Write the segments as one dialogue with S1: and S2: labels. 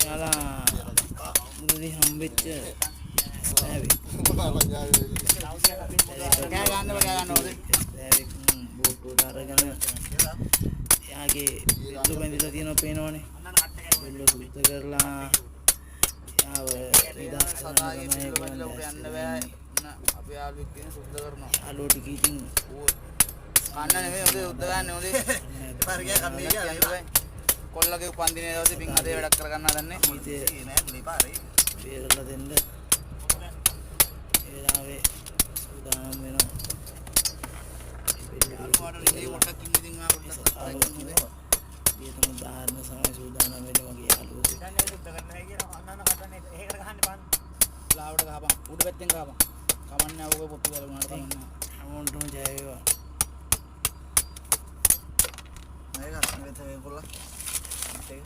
S1: යාලා මුලදී හම්බෙච්ච සෑවෙක් බෝට්ටුවට අරගෙන එයාගේ බෙල්ල බැඳිලා තියෙනවා පේනවනේ. බෙල්ල සුද්ධ කරලා යාව නිදහස් කරන්න තමයි යන්න බෑ. අපි යාළුවෙක් කියන සුද්ධ කරනවා. යාළුවෝ ටික ඉතින් කන්න නෙමෙයි ඔතේ සුද්ධ ගන්න ඕනේ. පාරේ කන්නේ කියලා කොල්ලගේ උපන්දිනේ දවසේ පින් හදේ වැඩක් කරගන්න හදන්නේ. ඉතින් නෑ මේ පාරේ බේරලා දෙන්න. ඒ දාවේ සූදානම් වෙනවා. යාළුවාට රිදී මොකක් ඉන්නේ ඉතින් ආ පොඩ්ඩක් ඊටම දාන්න සමය සූදානම් වෙන්නේ වගේ යාළුවෝ. දැන් ඒක සුද්ධ කරන්න හැයි කියලා අන්නන්න කටන්නේ එහෙකට ගහන්න බෑ. ලාවට ගහපන් උඩ පැත්තෙන් ගහපන්. කමන්නේ ආවෝ පොත්තු ගාලා උනාට කමන්නේ. හැමෝටම ජය වේවා. මේක අස්මෙත වේපොල්ලා. ඒක.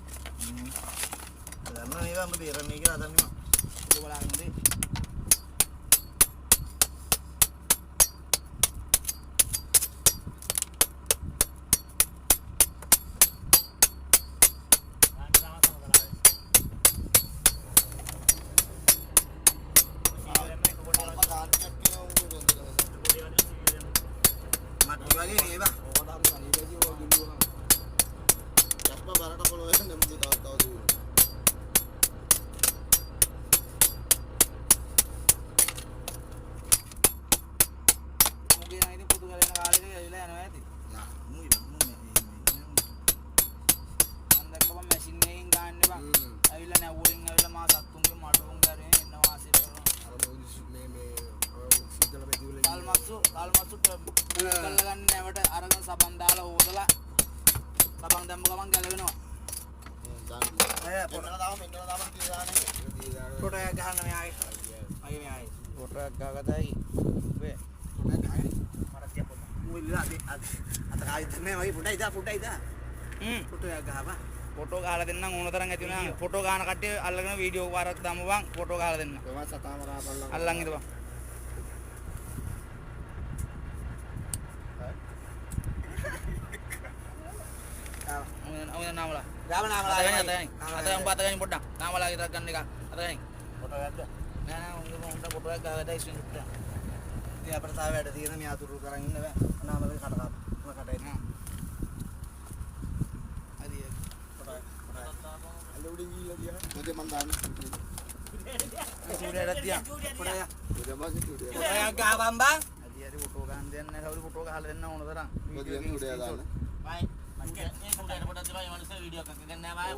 S1: දැන් මේක අම්ම බේරන්නේ කියලා හදන්නවා. ඒක බලන්න හොඳේ. ෆොටෝ ගහලා දෙන්නම් ඕන තරම් ඇති වුණා. ෆොටෝ ගහන කට්ටිය අල්ලගෙන වීඩියෝ පාරක් දාමු බං. ෆොටෝ ගහලා දෙන්න. අල්ලන් ඉඳපන්. අවුන නාමලා. නාමලා. අතගානි පොඩ්ඩක්. නාමලා විතරක් ගන්න එක. අතගානි. ෆොටෝ ගත්ත. නෑ නෑ උන්ට ෆොටෝ එකක් ගහලා ස්ක්‍රීන් ෂොට් එක. ඉතින් අපිට තාම වැඩ තියෙන මේ අතුරු කරන් ඉන්න බෑ. නාමලේ කට එන්න. मुझे मंदान सूर्य दिया पड़ा या पड़ा का बंबा अरे फोटो गान देना है फोटो का हाल देना होना जरा वीडियो की भाई ये सूर्य पड़ा भाई मनुष्य वीडियो करके करना है भाई